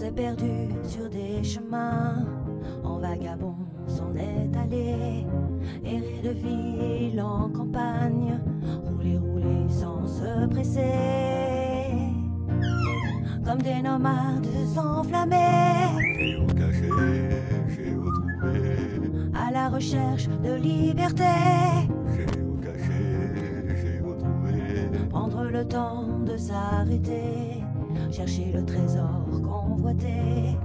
s'est perdu sur des chemins, en vagabond s'en est allé, errer de ville en campagne, rouler, rouler sans se presser, comme des nomades enflammés, Géocaché, géotrouvé, à la recherche de liberté. géocaché, géotrouvé, Prendre le temps de s'arrêter, chercher le trésor convoité.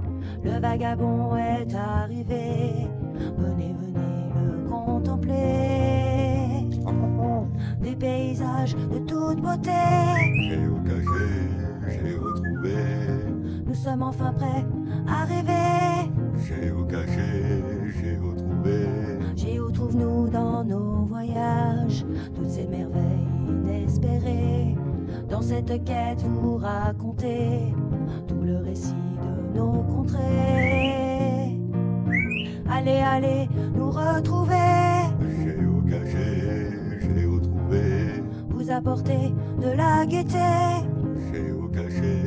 Le vagabond est arrivé, venez, venez le contempler. Des paysages de toute beauté, géocaché, géotrouvé, nous sommes enfin prêts à rêver. géocaché, géotrouvé, Géo trouve-nous dans nos voyages, toutes ces merveilles inespérées. Dans cette quête vous racontez tout le récit de nos contrées. Allez, allez, nous retrouver, géocaché, géotrouvé, vous apporter de la gaieté. géocaché,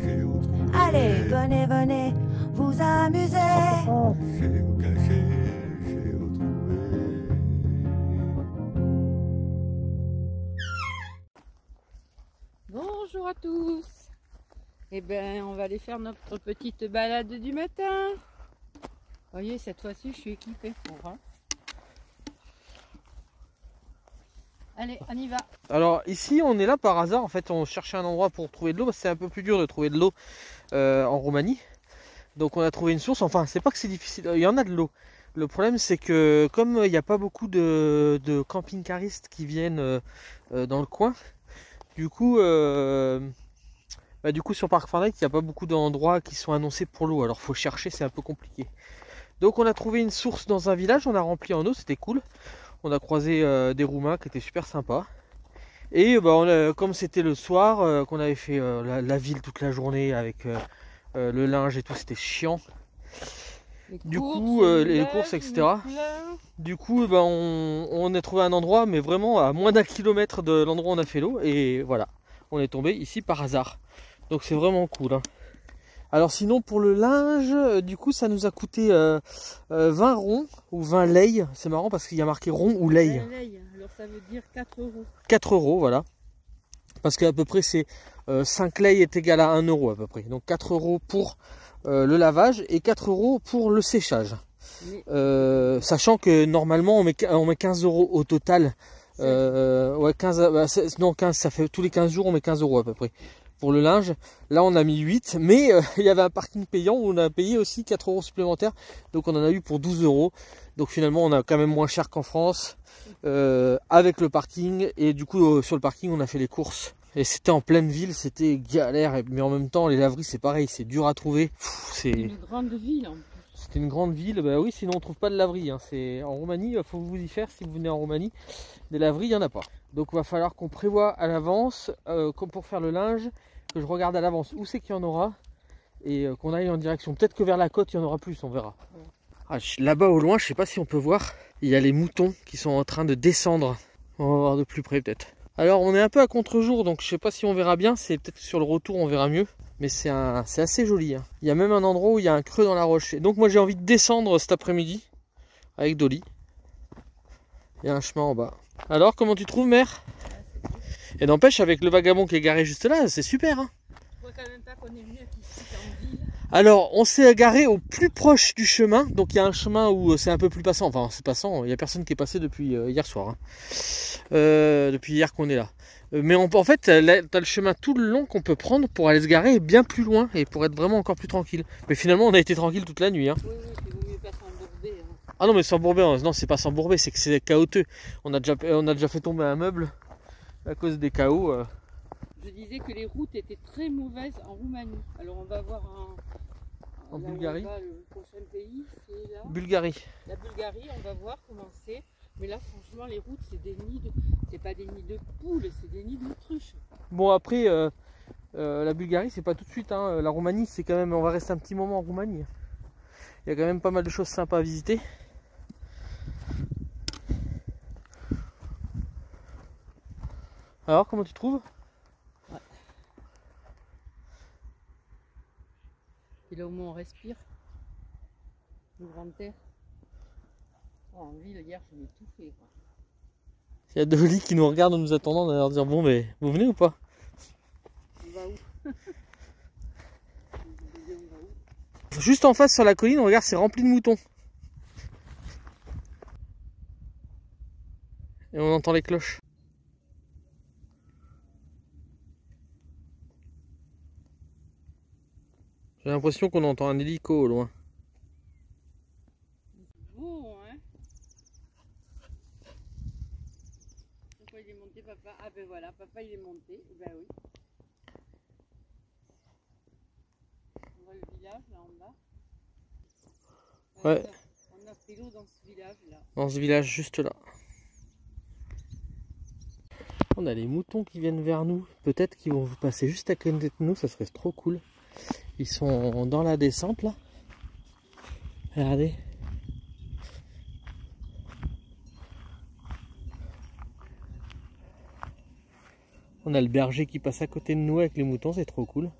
géotrouvé, Allez, venez, venez, vous amuser. géocaché, géotrouvé. Bonjour à tous. Eh bien, on va aller faire notre petite balade du matin. Vous voyez, cette fois-ci, je suis équipée pour. Hein. Allez, on y va. Alors ici on est là par hasard, en fait on cherchait un endroit pour trouver de l'eau parce que c'est un peu plus dur de trouver de l'eau en Roumanie. Donc on a trouvé une source, enfin c'est pas que c'est difficile, il y en a de l'eau. Le problème c'est que comme il n'y a pas beaucoup de camping-caristes qui viennent dans le coin, du coup sur Park Fortnite il n'y a pas beaucoup d'endroits qui sont annoncés pour l'eau, alors faut chercher, c'est un peu compliqué. Donc on a trouvé une source dans un village, on a rempli en eau, c'était cool. On a croisé des Roumains qui étaient super sympas. Et comme c'était le soir, qu'on avait fait la ville toute la journée avec le linge et tout, c'était chiant. Du coup, les courses, etc. Du coup, on a trouvé un endroit, mais vraiment à moins d'1 kilomètre de l'endroit où on a fait l'eau. Et voilà, on est tombé ici par hasard. Donc c'est vraiment cool. Hein. Alors sinon pour le linge, du coup ça nous a coûté 20 ronds ou 20 lei. C'est marrant parce qu'il y a marqué rond ou lei. Alors ça veut dire 4 euros. 4 euros, voilà. Parce qu'à peu près c'est 5 lei est égal à 1 euro à peu près. Donc 4 euros pour le lavage et 4 euros pour le séchage. Mais... Sachant que normalement on met 15 euros au total. Ouais, 15, non 15, ça fait tous les 15 jours on met 15 euros à peu près. Pour le linge, là on a mis 8, mais il y avait un parking payant où on a payé aussi 4 euros supplémentaires, donc on en a eu pour 12 euros. Donc finalement on a quand même moins cher qu'en France avec le parking, et du coup sur le parking on a fait les courses. Et c'était en pleine ville, c'était galère, mais en même temps les laveries c'est pareil, c'est dur à trouver. C'est une grande ville en plus. C'était une grande ville, bah oui, sinon on trouve pas de laverie. Hein. En Roumanie, il faut vous y faire si vous venez en Roumanie. Des laveries, il n'y en a pas. Donc il va falloir qu'on prévoit à l'avance, comme pour faire le linge, que je regarde à l'avance où c'est qu'il y en aura et qu'on aille en direction. Peut-être que vers la côte, il y en aura plus, on verra. Ouais. Ah, là-bas au loin, je sais pas si on peut voir, il y a les moutons qui sont en train de descendre. On va voir de plus près peut-être. Alors on est un peu à contre-jour, donc je sais pas si on verra bien. C'est peut-être sur le retour, on verra mieux. Mais c'est assez joli. Hein. Il y a même un endroit où il y a un creux dans la roche. Et donc moi j'ai envie de descendre cet après-midi avec Dolly. Il y a un chemin en bas. Alors comment tu trouves, mère? Et n'empêche, avec le vagabond qui est garé juste là, c'est super. Hein. Je vois quand même pas qu'on est venu ici en ville. Alors on s'est garé au plus proche du chemin. Donc il y a un chemin où c'est un peu plus passant. Enfin c'est passant, il n'y a personne qui est passé depuis hier soir. Hein. Depuis hier qu'on est là. Mais en fait, tu as le chemin tout le long qu'on peut prendre pour aller se garer bien plus loin et pour être vraiment encore plus tranquille. Mais finalement, on a été tranquille toute la nuit. Hein. Oui, il vaut mieux pas s'embourber. Hein. Ah non, mais s'embourber, non, c'est pas s'embourber, c'est que c'est chaotique. On a déjà fait tomber un meuble à cause des chaos. Je disais que les routes étaient très mauvaises en Roumanie. Alors on va voir en Bulgarie. Le prochain pays, c'est là. Bulgarie. La Bulgarie, on va voir comment c'est. Mais là, franchement, les routes, c'est des nids de... C'est pas des nids de poules, c'est des nids d'autruches. Bon, après, la Bulgarie, c'est pas tout de suite. Hein. La Roumanie, c'est quand même... On va rester un petit moment en Roumanie. Il y a quand même pas mal de choses sympas à visiter. Alors, comment tu trouves? Ouais. là au moins on respire. Le grand air. Oh, en ville, hier, je l'ai tout fait, quoi. Il y a Dolly qui nous regarde en nous attendant, on va leur dire bon, mais vous venez ou pas? On va où? Juste en face sur la colline, regarde, c'est rempli de moutons. Et on entend les cloches. J'ai l'impression qu'on entend un hélico au loin. Beau, hein? Pourquoi il est monté, papa? Ah ben voilà, papa il est monté. Ben oui. On voit le village là en bas. Ouais. On a pris l'eau dans ce village là. Dans ce village juste là. On a les moutons qui viennent vers nous. Peut-être qu'ils vont passer juste à côté de nous, ça serait trop cool. Ils sont dans la descente là. Regardez. On a le berger qui passe à côté de nous avec les moutons, c'est trop cool.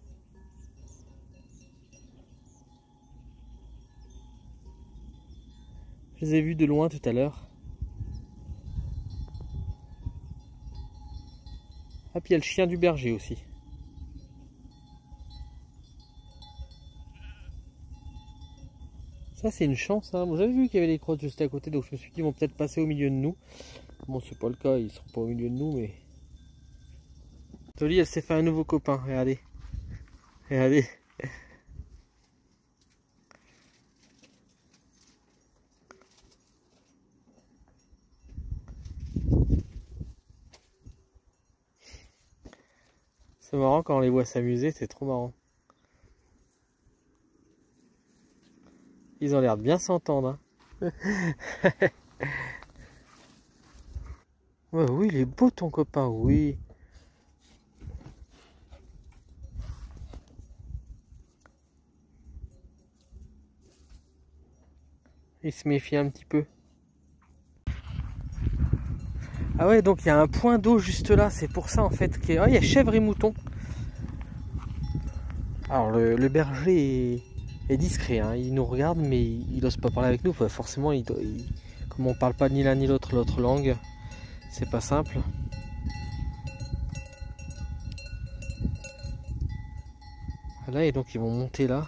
Je les ai vus de loin tout à l'heure. Ah, puis il y a le chien du berger aussi. Ça c'est une chance, hein. Bon, j'avais vu qu'il y avait les crottes juste à côté, donc je me suis dit qu'ils vont peut-être passer au milieu de nous. Bon, c'est pas le cas, ils sont pas au milieu de nous, mais... Dolly, elle s'est fait un nouveau copain, regardez. Regardez. C'est marrant quand on les voit s'amuser, c'est trop marrant. Ils ont l'air de bien s'entendre. Hein. Ouais, oui, il est beau ton copain, oui. Il se méfie un petit peu. Ah ouais, donc il y a un point d'eau juste là, c'est pour ça en fait qu'il y a... Ah, il y a chèvre et mouton. Alors le berger est discret, hein. Il nous regarde mais il n'ose pas parler avec nous. Enfin, forcément, comme on parle pas ni l'un ni l'autre langue, c'est pas simple. Voilà, et donc ils vont monter là.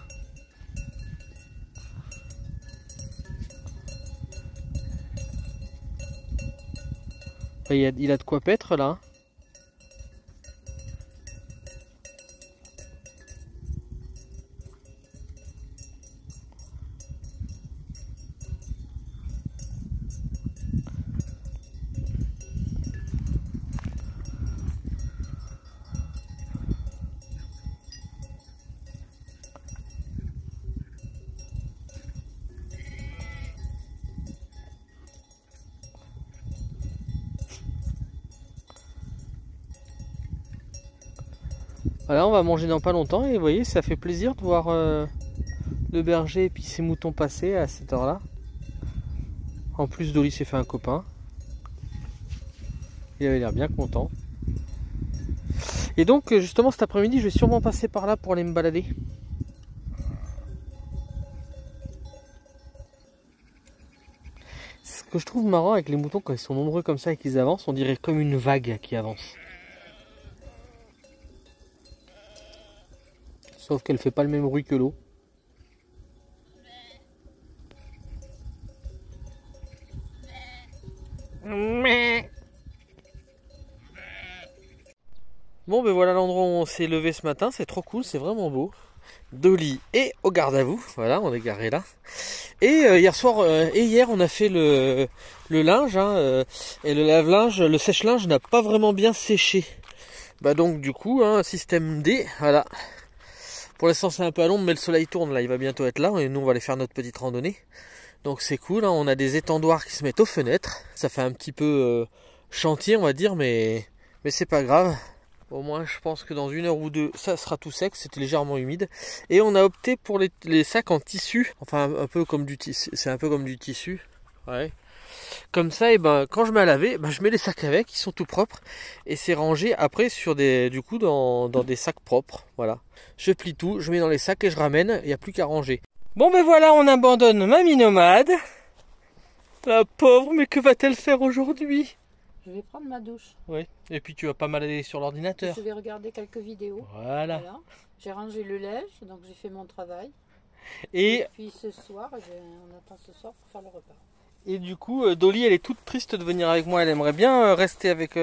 Il a de quoi paître là. Voilà, on va manger dans pas longtemps et vous voyez, ça fait plaisir de voir le berger et puis ses moutons passer à cette heure-là. En plus, Dolly s'est fait un copain. Il avait l'air bien content. Et donc, justement, cet après-midi, je vais sûrement passer par là pour aller me balader. Ce que je trouve marrant avec les moutons, quand ils sont nombreux comme ça et qu'ils avancent, on dirait comme une vague qui avance. Sauf qu'elle fait pas le même bruit que l'eau. Bon ben voilà l'endroit où on s'est levé ce matin, c'est trop cool, c'est vraiment beau. Dolly est au garde à vous, voilà, on est garé là. Et hier on a fait le linge, hein, et le lave-linge, le sèche-linge n'a pas vraiment bien séché. Bah donc du coup, hein, système D, voilà. Pour l'instant c'est un peu à l'ombre, mais le soleil tourne là, il va bientôt être là, et nous on va aller faire notre petite randonnée. Donc c'est cool, hein, on a des étendoirs qui se mettent aux fenêtres, ça fait un petit peu chantier on va dire, mais c'est pas grave. Au moins je pense que dans 1 heure ou 2 ça sera tout sec, c'était légèrement humide. Et on a opté pour les sacs en tissu, enfin un peu comme du tissu, c'est un peu comme du tissu, ouais. Comme ça, et ben, quand je mets à laver, ben, je mets les sacs avec, ils sont tout propres. Et c'est rangé après sur du coup, dans des sacs propres. Voilà. Je plie tout, je mets dans les sacs et je ramène. Il n'y a plus qu'à ranger. Bon ben voilà, on abandonne Mamie Nomade. La pauvre, mais que va-t-elle faire aujourd'hui? Je vais prendre ma douche. Oui, et puis tu vas pas mal aller sur l'ordinateur. Je vais regarder quelques vidéos. Voilà. J'ai rangé le linge, donc j'ai fait mon travail. Et puis ce soir, on attend ce soir pour faire le repas. Et du coup, Dolly, elle est toute triste de venir avec moi. Elle aimerait bien rester avec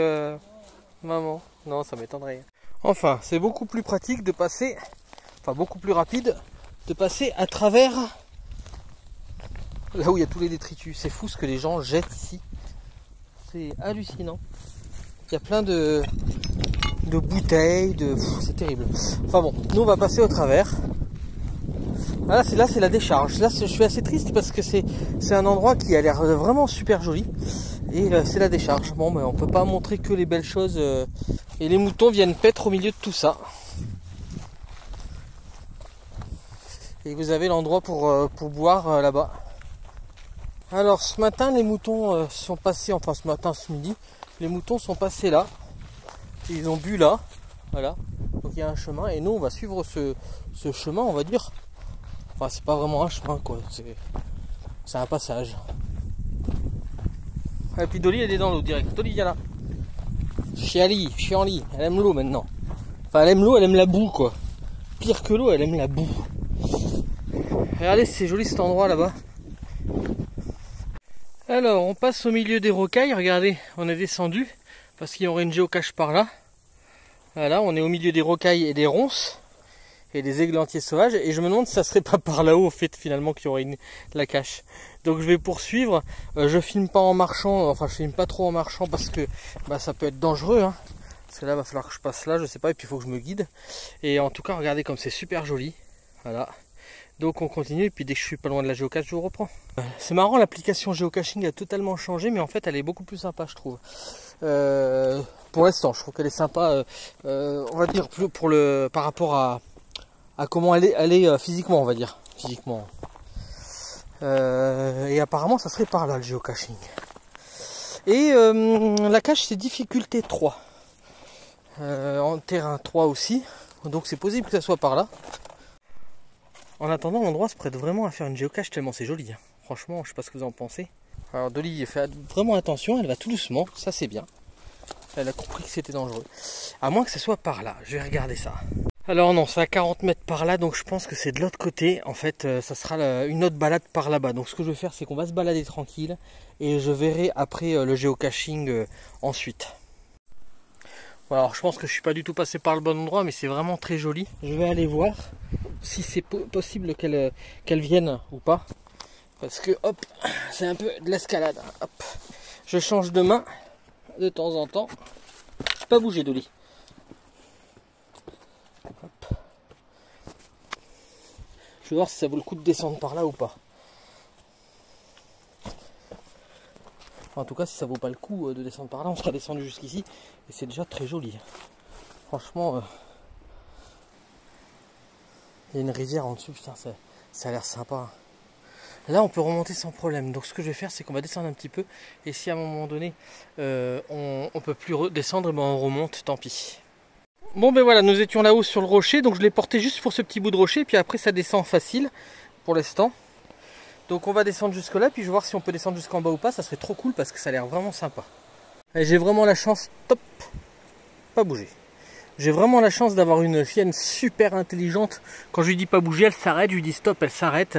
maman. Non, ça m'étonnerait. Enfin, c'est beaucoup plus pratique de passer, enfin beaucoup plus rapide, de passer à travers là où il y a tous les détritus. C'est fou ce que les gens jettent ici. C'est hallucinant. Il y a plein de bouteilles, c'est terrible. Enfin bon, nous on va passer au travers. Là c'est la décharge. Là je suis assez triste parce que c'est un endroit qui a l'air vraiment super joli. Et c'est la décharge. Bon, mais on peut pas montrer que les belles choses. Et les moutons viennent paître au milieu de tout ça. Et vous avez l'endroit pour boire là-bas. Alors ce matin les moutons sont passés, enfin ce matin, ce midi, les moutons sont passés là. Ils ont bu là. Voilà. Donc il y a un chemin et nous on va suivre ce chemin, on va dire. Enfin c'est pas vraiment un chemin quoi, c'est un passage. Et puis Dolly elle est dans l'eau direct. Dolly viens là. Chiali, elle aime l'eau maintenant. Enfin elle aime l'eau, elle aime la boue quoi. Pire que l'eau, elle aime la boue. Regardez c'est joli cet endroit là-bas. Alors on passe au milieu des rocailles, regardez, on est descendu parce qu'il y aurait une géocache par là. Voilà, on est au milieu des rocailles et des ronces et des églantiers sauvages et je me demande si ça serait pas par là-haut au fait finalement qu'il y aurait la cache. Donc je vais poursuivre, je filme pas en marchant, enfin je filme pas trop en marchant parce que ça peut être dangereux hein. Parce que là il va falloir que je passe là, je sais pas, et puis il faut que je me guide. Et en tout cas regardez comme c'est super joli, voilà. Donc on continue et puis dès que je suis pas loin de la géocache je vous reprends. C'est marrant, l'application géocaching a totalement changé mais en fait elle est beaucoup plus sympa je trouve. Pour l'instant je trouve qu'elle est sympa, on va dire plus par rapport à comment elle est physiquement on va dire. Physiquement. Et apparemment ça serait par là le géocaching. Et la cache c'est difficulté 3. En terrain 3 aussi. Donc c'est possible que ça soit par là. En attendant, l'endroit se prête vraiment à faire une géocache tellement c'est joli. Hein. Franchement, je sais pas ce que vous en pensez. Alors Dolly fait vraiment attention, elle va tout doucement, ça c'est bien. Elle a compris que c'était dangereux. À moins que ce soit par là, je vais regarder ça. Alors non, c'est à 40 mètres par là, donc je pense que c'est de l'autre côté. En fait, ça sera une autre balade par là-bas. Donc ce que je vais faire, c'est qu'on va se balader tranquille. Et je verrai après le géocaching ensuite. Alors je pense que je suis pas du tout passé par le bon endroit, mais c'est vraiment très joli. Je vais aller voir si c'est possible qu'elle vienne ou pas. Parce que hop, c'est un peu de l'escalade. Hop, je change de main de temps en temps. Pas bouger Dolly. Hop. Je vais voir si ça vaut le coup de descendre par là ou pas. En tout cas, si ça vaut pas le coup de descendre par là, on sera descendu jusqu'ici et c'est déjà très joli. Franchement, il y a une rivière en dessous, putain, ça a l'air sympa. Là, on peut remonter sans problème. Donc, ce que je vais faire, c'est qu'on va descendre un petit peu et si à un moment donné, on peut plus redescendre, ben on remonte, tant pis. Bon, ben voilà, nous étions là-haut sur le rocher, donc je l'ai porté juste pour ce petit bout de rocher, puis après, ça descend facile pour l'instant. Donc on va descendre jusque là, puis je vais voir si on peut descendre jusqu'en bas ou pas, ça serait trop cool parce que ça a l'air vraiment sympa. Et j'ai vraiment la chance, top, pas bouger. J'ai vraiment la chance d'avoir une chienne super intelligente. Quand je lui dis pas bouger, elle s'arrête, je lui dis stop, elle s'arrête.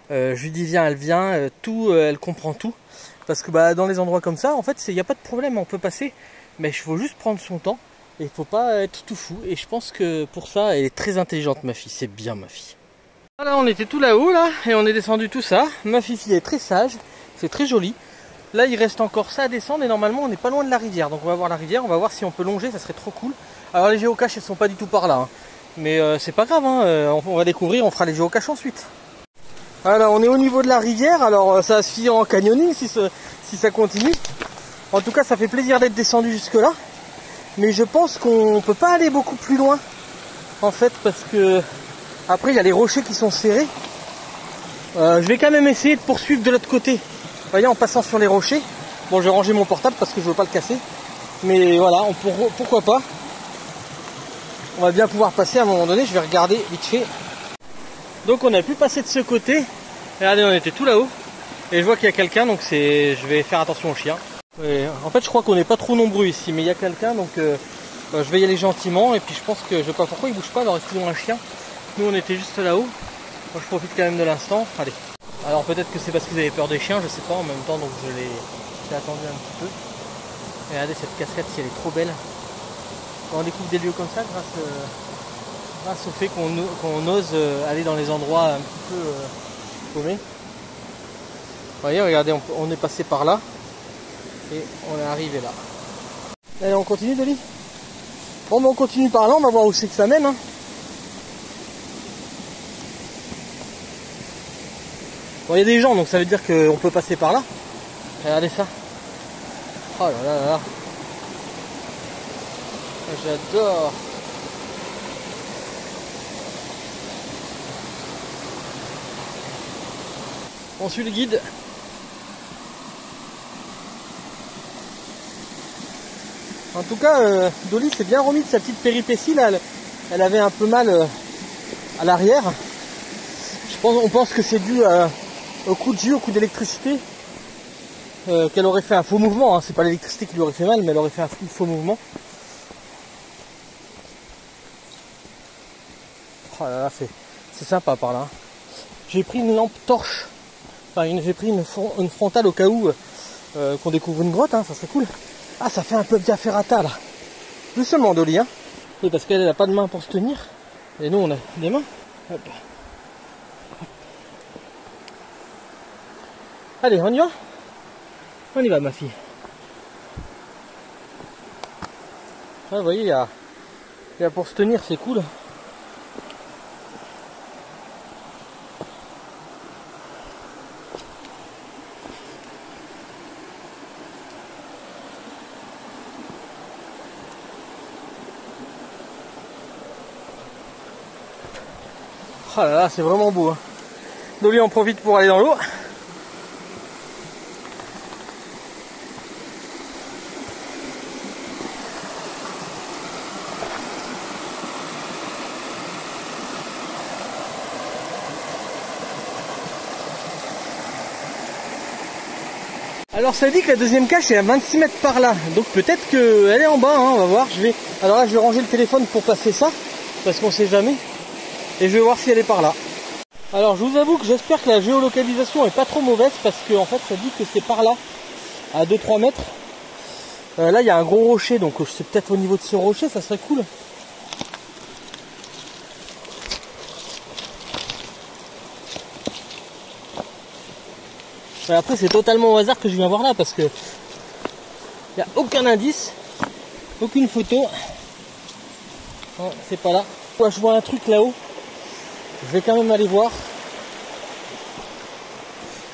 Je lui dis viens, elle vient, elle comprend tout. Parce que dans les endroits comme ça, en fait, il n'y a pas de problème, on peut passer. Mais il faut juste prendre son temps et il ne faut pas être tout fou. Et je pense que pour ça, elle est très intelligente ma fille, c'est bien ma fille. Voilà, on était tout là-haut là et on est descendu tout ça. Ma fille est très sage, c'est très joli. Là il reste encore ça à descendre et normalement on n'est pas loin de la rivière. Donc on va voir la rivière, on va voir si on peut longer, ça serait trop cool. Alors les géocaches elles sont pas du tout par là, hein. Mais c'est pas grave, hein. On va découvrir, on fera les géocaches ensuite. Voilà, on est au niveau de la rivière, alors ça va se finir en canyoning si ça continue. En tout cas ça fait plaisir d'être descendu jusque là. Mais je pense qu'on peut pas aller beaucoup plus loin en fait parce que après il y a les rochers qui sont serrés. Je vais quand même essayer de poursuivre de l'autre côté. Vous voyez, en passant sur les rochers. Bon, j'ai rangé mon portable parce que je veux pas le casser. Mais voilà, pourquoi pas. On va bien pouvoir passer à un moment donné. Je vais regarder vite fait. Donc on a pu passer de ce côté. Regardez, on était tout là-haut. Et je vois qu'il y a quelqu'un, donc je vais faire attention aux chiens. Et en fait, je crois qu'on n'est pas trop nombreux ici, mais il y a quelqu'un, donc je vais y aller gentiment. Et puis je pense que je sais pas pourquoi il bouge pas, alors est-ce qu'ils ont un chien? Nous on était juste là-haut. Moi je profite quand même de l'instant. Allez. Alors peut-être que c'est parce qu'ils avaient peur des chiens, je sais pas, en même temps, donc j'ai attendu un petit peu. Et regardez cette cascade, si elle est trop belle. Quand on découvre des lieux comme ça, grâce au fait qu'on ose aller dans les endroits un petit peu paumés. Vous voyez, regardez, on est passé par là et on est arrivé là. Allez, on continue, Dolly? Bon, mais on continue par là, on va voir où c'est que ça mène. Hein. Bon, il y a des gens, donc ça veut dire qu'on peut passer par là. Regardez ça. Oh là là là là. J'adore. On suit le guide. En tout cas, Dolly s'est bien remis de sa petite péripétie là. Elle avait un peu mal à l'arrière. On pense que c'est dû au coup de jus, au coup d'électricité. Qu'elle aurait fait un faux mouvement. Hein. C'est pas l'électricité qui lui aurait fait mal, mais elle aurait fait un faux mouvement. Oh là là, c'est sympa par là. J'ai pris une lampe torche. Enfin, j'ai pris une frontale au cas où qu'on découvre une grotte, hein, ça serait cool. Ah, ça fait un peu via ferrata là. Plus seulement Dolly, hein. Oui, parce qu'elle n'a pas de main pour se tenir. Et nous, on a des mains. Hop. Allez, on y va? On y va, ma fille. Ah, vous voyez, il y a pour se tenir, c'est cool. Oh là là, c'est vraiment beau. Hein. Dolly en profite pour aller dans l'eau. Alors ça dit que la deuxième cache est à 26 mètres par là. Donc peut-être qu'elle est en bas, hein, on va voir. Alors là je vais ranger le téléphone pour passer ça. Parce qu'on sait jamais. Et je vais voir si elle est par là. Alors je vous avoue que j'espère que la géolocalisation est pas trop mauvaise. Parce que en fait ça dit que c'est par là. À 2-3 mètres. Là il y a un gros rocher. Donc c'est peut-être au niveau de ce rocher, ça serait cool. Et après c'est totalement au hasard que je viens voir là. Parce que il n'y a aucun indice. Aucune photo. Non, c'est pas là. Moi je vois un truc là-haut. Je vais quand même aller voir.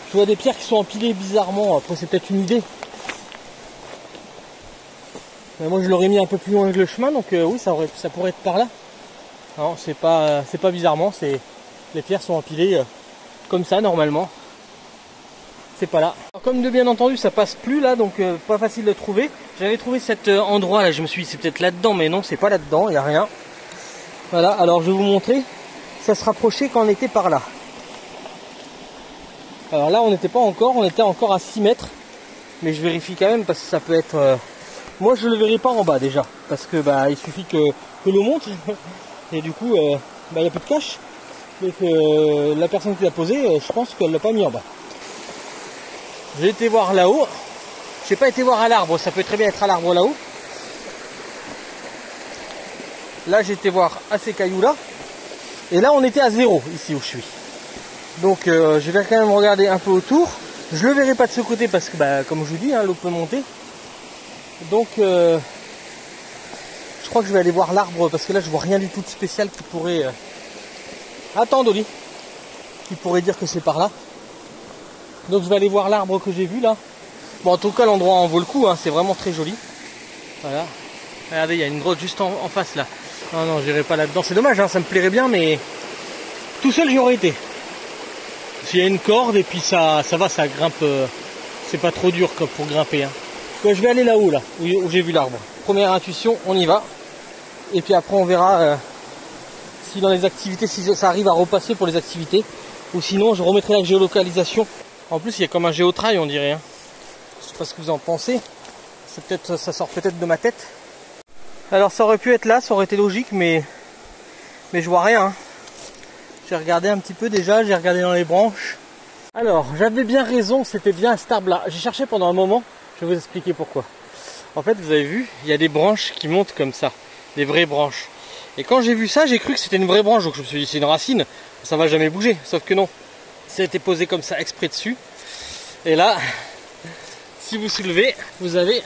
Je vois des pierres qui sont empilées bizarrement. Après c'est peut-être une idée. Mais moi je l'aurais mis un peu plus loin que le chemin. Donc oui ça pourrait être par là. Non c'est pas bizarrement. Les pierres sont empilées comme ça normalement. C'est pas là. Alors, comme de bien entendu ça passe plus là. Donc pas facile de trouver. J'avais trouvé cet endroit là. Je me suis dit c'est peut-être là-dedans. Mais non c'est pas là-dedans. Il n'y a rien. Voilà, alors je vais vous montrer, ça se rapprochait quand on était par là. Alors là on n'était pas encore, on était encore à 6 mètres. Mais je vérifie quand même parce que ça peut être... Moi je ne le verrai pas en bas déjà. Parce que il suffit que l'eau monte. Et du coup, il n'y a plus de cache. Donc la personne qui l'a posé, je pense qu'elle ne l'a pas mis en bas. J'ai été voir là-haut. Je n'ai pas été voir à l'arbre, ça peut très bien être à l'arbre là-haut. Là j'ai été voir à ces cailloux là. Et là on était à 0 ici où je suis. Donc je vais quand même regarder un peu autour. Je le verrai pas de ce côté parce que comme je vous dis, hein, l'eau peut monter. Donc je crois que je vais aller voir l'arbre parce que là je vois rien du tout de spécial qui pourrait... Attends Dolly. Qui pourrait dire que c'est par là. Donc je vais aller voir l'arbre que j'ai vu là. Bon en tout cas l'endroit en vaut le coup, hein, c'est vraiment très joli. Voilà. Regardez, il y a une grotte juste en face là. Non, non, j'irai pas là-dedans. C'est dommage, hein, ça me plairait bien, mais tout seul j'y aurais été. S'il y a une corde et puis ça va, ça grimpe. C'est pas trop dur pour grimper. Hein. je vais aller là-haut, là, où j'ai vu l'arbre. Première intuition, on y va. Et puis après, on verra si dans les activités, si ça arrive à repasser pour les activités. Ou sinon, je remettrai la géolocalisation. En plus, il y a comme un géotrail, on dirait. Hein. Je sais pas ce que vous en pensez. Ça sort peut-être de ma tête. Alors, ça aurait pu être là, ça aurait été logique, mais je vois rien. Hein. J'ai regardé un petit peu déjà, j'ai regardé dans les branches. Alors, j'avais bien raison, c'était bien cet arbre-là. J'ai cherché pendant un moment, je vais vous expliquer pourquoi. En fait, vous avez vu, il y a des branches qui montent comme ça, des vraies branches. Et quand j'ai vu ça, j'ai cru que c'était une vraie branche, donc je me suis dit c'est une racine, ça va jamais bouger. Sauf que non, ça a été posé comme ça exprès dessus. Et là, si vous soulevez, vous avez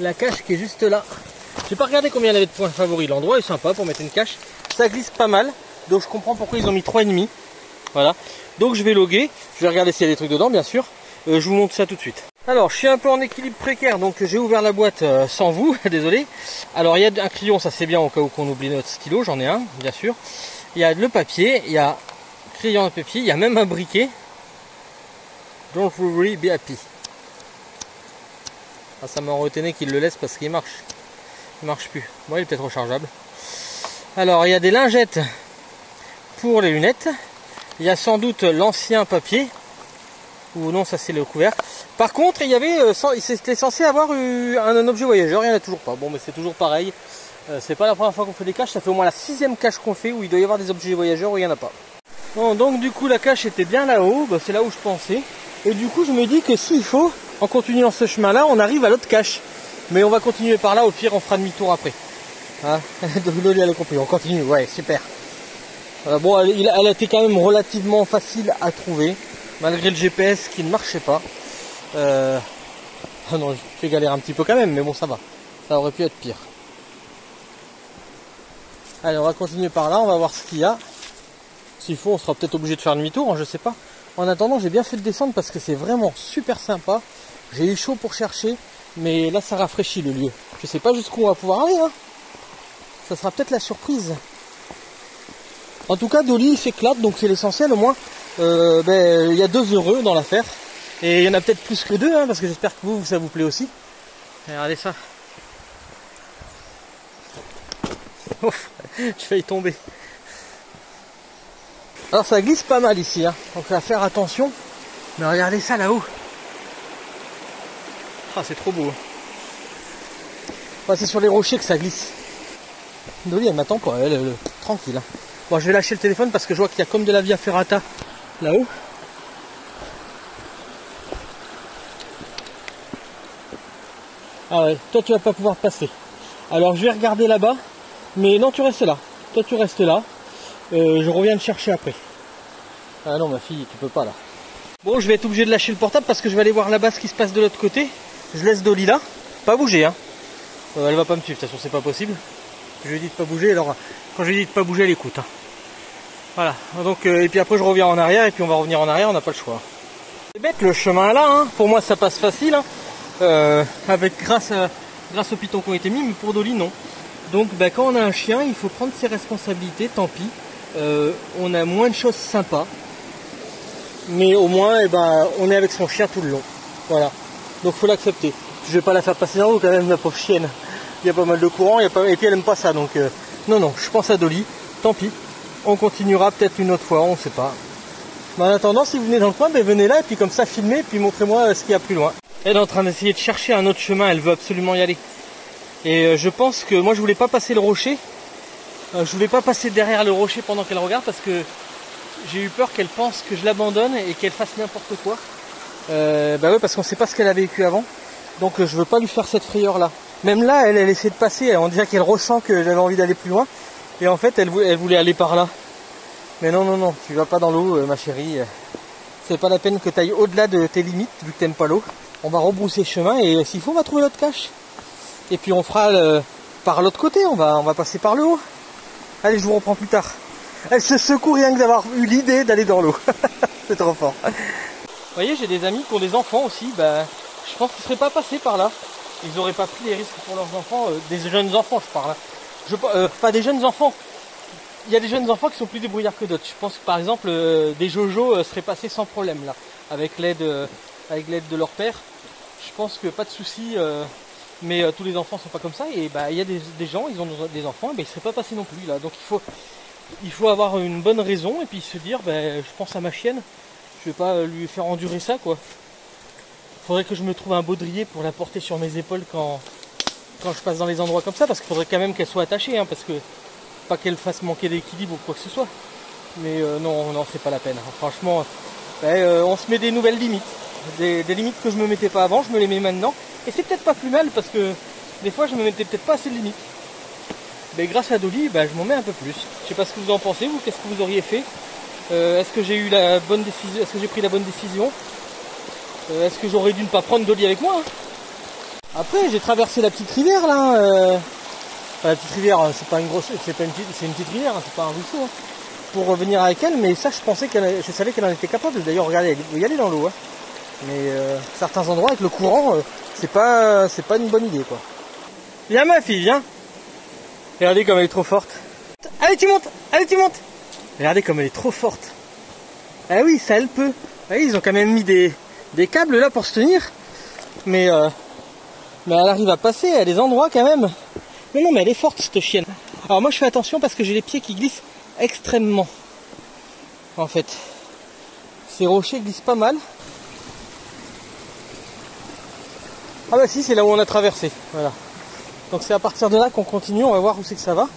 la cache qui est juste là. J'ai pas regardé combien il y avait de points favoris. L'endroit est sympa pour mettre une cache. Ça glisse pas mal, donc je comprends pourquoi ils ont mis 3,5. Voilà. Donc je vais loguer, je vais regarder s'il y a des trucs dedans, bien sûr. Je vous montre ça tout de suite. Alors, je suis un peu en équilibre précaire, donc j'ai ouvert la boîte sans vous, désolé. Alors, il y a un crayon, ça c'est bien au cas où qu'on oublie notre stylo, j'en ai un, bien sûr. Il y a le papier, il y a crayon de papier, il y a même un briquet. Don't worry, be happy. Ah, ça m'a retenu qu'il le laisse parce qu'il marche. Il marche plus. Bon, il est peut-être rechargeable. Alors, il y a des lingettes pour les lunettes. Il y a sans doute l'ancien papier. Ou non, ça c'est le couvercle. Par contre, il y avait, c'était censé avoir un objet voyageur, il n'y en a toujours pas. Bon, mais c'est toujours pareil. C'est pas la première fois qu'on fait des caches, ça fait au moins la 6e cache qu'on fait où il doit y avoir des objets voyageurs où il n'y en a pas. Bon, donc du coup, la cache était bien là-haut, bah, c'est là où je pensais. Et du coup, je me dis que s'il faut, en continuant ce chemin-là, on arrive à l'autre cache. Mais on va continuer par là, au pire, on fera demi-tour après. Hein. Loli, elle a compris, on continue, ouais, super. Bon, elle était quand même relativement facile à trouver. Malgré le GPS qui ne marchait pas. Ah non, j'ai galéré un petit peu quand même, mais bon, ça va. Ça aurait pu être pire. Allez, on va continuer par là, on va voir ce qu'il y a. S'il faut, on sera peut-être obligé de faire demi-tour, hein, je sais pas. En attendant, j'ai bien fait de descendre parce que c'est vraiment super sympa. J'ai eu chaud pour chercher, mais là, ça rafraîchit le lieu. Je sais pas jusqu'où on va pouvoir aller. Hein. Ça sera peut-être la surprise. En tout cas, Dolly s'éclate, donc c'est l'essentiel au moins. Il y a 2 heureux dans l'affaire. Et il y en a peut-être plus que 2, hein, parce que j'espère que vous, ça vous plaît aussi. Regardez ça. Ouf, j'ai failli tomber. Alors ça glisse pas mal ici, hein, donc il va faire attention. Mais regardez ça là-haut. Ah, c'est trop beau. Enfin, c'est sur les rochers que ça glisse. Dolly, elle m'attend pas, elle tranquille. Hein. Bon, je vais lâcher le téléphone parce que je vois qu'il y a comme de la via ferrata là-haut. Ah ouais, toi tu vas pas pouvoir passer. Alors je vais regarder là-bas. Mais non, tu restes là. Toi tu restes là. Je reviens te chercher après. Ah non ma fille, tu peux pas là. Bon, je vais être obligé de lâcher le portable parce que je vais aller voir là-bas ce qui se passe de l'autre côté. Je laisse Dolly là. Pas bouger hein. Elle va pas me suivre, de toute façon c'est pas possible. Je lui ai dit de pas bouger, alors quand je lui ai dit de pas bouger, elle écoute. Hein. Voilà, donc et puis après je reviens en arrière et puis on va revenir en arrière, on n'a pas le choix. C'est bête le chemin là, hein. Pour moi ça passe facile, hein. Grâce aux pitons qui ont été mis, mais pour Dolly non. Donc quand on a un chien, il faut prendre ses responsabilités, tant pis. On a moins de choses sympas, mais au moins on est avec son chien tout le long. Voilà, donc faut l'accepter. Je vais pas la faire passer en haut quand même, la pauvre chienne. Il y a pas mal de courant, et puis elle aime pas ça, donc non, je pense à Dolly, tant pis. On continuera peut-être une autre fois, on sait pas. Mais en attendant, si vous venez dans le coin, venez là, et puis comme ça, filmez, puis montrez-moi ce qu'il y a plus loin. Elle est en train d'essayer de chercher un autre chemin, elle veut absolument y aller. Et je pense que moi je voulais pas passer le rocher. Je voulais pas passer derrière le rocher pendant qu'elle regarde, parce que j'ai eu peur qu'elle pense que je l'abandonne et qu'elle fasse n'importe quoi. Ouais, parce qu'on sait pas ce qu'elle a vécu avant. Donc je veux pas lui faire cette frayeur là. Même là, elle essaie de passer, on dirait qu'elle ressent que j'avais envie d'aller plus loin. Et en fait, elle voulait aller par là. Mais non, tu vas pas dans l'eau, ma chérie. C'est pas la peine que tu ailles au-delà de tes limites, vu que t'aimes pas l'eau. On va rebrousser chemin et s'il faut, on va trouver l'autre cache. Et puis on fera par l'autre côté, on va passer par le haut. Allez, je vous reprends plus tard. Elle se secoue rien que d'avoir eu l'idée d'aller dans l'eau. C'est trop fort. Vous voyez, j'ai des amis qui ont des enfants aussi. Je pense qu'ils ne seraient pas passés par là. Ils n'auraient pas pris les risques pour leurs enfants, des jeunes enfants je parle. Pas des jeunes enfants. Il y a des jeunes enfants qui sont plus débrouillards que d'autres. Je pense que par exemple des Jojo seraient passés sans problème là, avec l'aide de leur père. Je pense que pas de soucis, mais tous les enfants sont pas comme ça. Et bah il y a des gens, ils ont des enfants, et bah, ils seraient pas passés non plus là. Donc il faut avoir une bonne raison et puis se dire, bah, je pense à ma chienne, je vais pas lui faire endurer ça quoi. Faudrait que je me trouve un baudrier pour la porter sur mes épaules quand je passe dans les endroits comme ça, parce qu'il faudrait quand même qu'elle soit attachée, hein, parce que pas qu'elle fasse manquer d'équilibre ou quoi que ce soit. Mais non, c'est pas la peine. Franchement, on se met des nouvelles limites. Des limites que je me mettais pas avant, je me les mets maintenant. Et c'est peut-être pas plus mal, parce que des fois je me mettais peut-être pas assez de limites. Mais grâce à Dolly, bah, je m'en mets un peu plus. Je sais pas ce que vous en pensez, vous, qu'est-ce que vous auriez fait? Est-ce que j'ai eu la bonne décision? Est-ce que j'ai pris la bonne décision? Est-ce que j'aurais dû ne pas prendre Dolly avec moi, hein? Après, j'ai traversé la petite rivière là. Enfin, la petite rivière, c'est pas une grosse, c'est une petite rivière, hein, c'est pas un ruisseau. Hein, pour revenir avec elle, mais ça, je savais qu'elle en était capable. D'ailleurs, regardez, elle veut y aller dans l'eau. Hein. Mais certains endroits avec le courant, c'est pas une bonne idée quoi. Viens ma fille, viens. Regardez comme elle est trop forte. Allez tu montes, allez tu montes. Regardez comme elle est trop forte. Ah oui, ça elle peut. Ah oui, ils ont quand même mis des câbles là pour se tenir. Mais elle arrive à passer à des endroits quand même. Mais non, mais elle est forte cette chienne. Alors moi je fais attention parce que j'ai les pieds qui glissent extrêmement. En fait. Ces rochers glissent pas mal. Ah bah si, c'est là où on a traversé. Voilà. Donc c'est à partir de là qu'on continue, on va voir où c'est que ça va.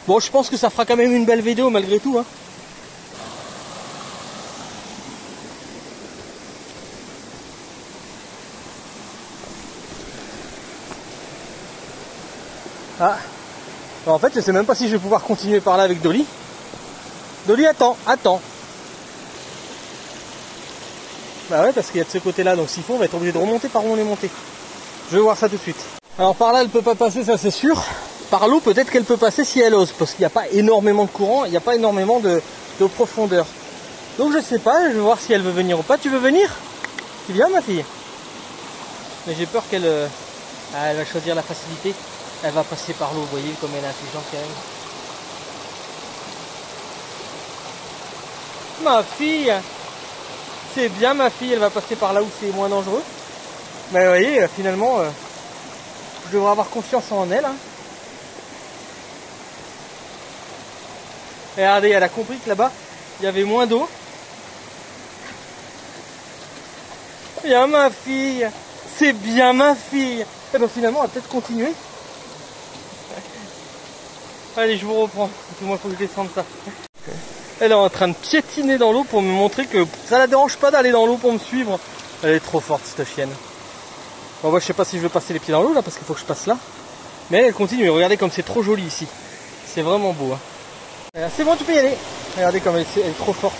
Bon, je pense que ça fera quand même une belle vidéo malgré tout. Hein. Ah. Alors, en fait, je sais même pas si je vais pouvoir continuer par là avec Dolly. Dolly, attends. Bah ouais, parce qu'il y a de ce côté-là, donc s'il faut, on va être obligé de remonter par où on est monté. Je vais voir ça tout de suite. Alors par là, elle peut pas passer, ça c'est sûr. Par l'eau, peut-être qu'elle peut passer si elle ose, parce qu'il n'y a pas énormément de courant, il n'y a pas énormément de profondeur. Donc je sais pas, je vais voir si elle veut venir ou pas. Tu veux venir? Tu viens ma fille? Mais j'ai peur qu'elle elle va choisir la facilité. Elle va passer par l'eau, vous voyez comme elle est intelligente quand même. Ma fille! C'est bien ma fille, elle va passer par là où c'est moins dangereux. Mais vous voyez, finalement, je devrais avoir confiance en elle. Hein. Regardez, elle a compris que là-bas, il y avait moins d'eau. Bien ma fille, c'est bien ma fille. Et bien finalement, on va peut-être continuer. Allez, je vous reprends. Moi, il faut que je descende ça. Elle est en train de piétiner dans l'eau pour me montrer que ça la dérange pas d'aller dans l'eau pour me suivre. Elle est trop forte cette chienne. Bon, moi je sais pas si je vais passer les pieds dans l'eau là parce qu'il faut que je passe là. Mais elle continue. Regardez comme c'est trop joli ici. C'est vraiment beau. Hein. C'est bon, tu peux y aller. Regardez comme elle est trop forte.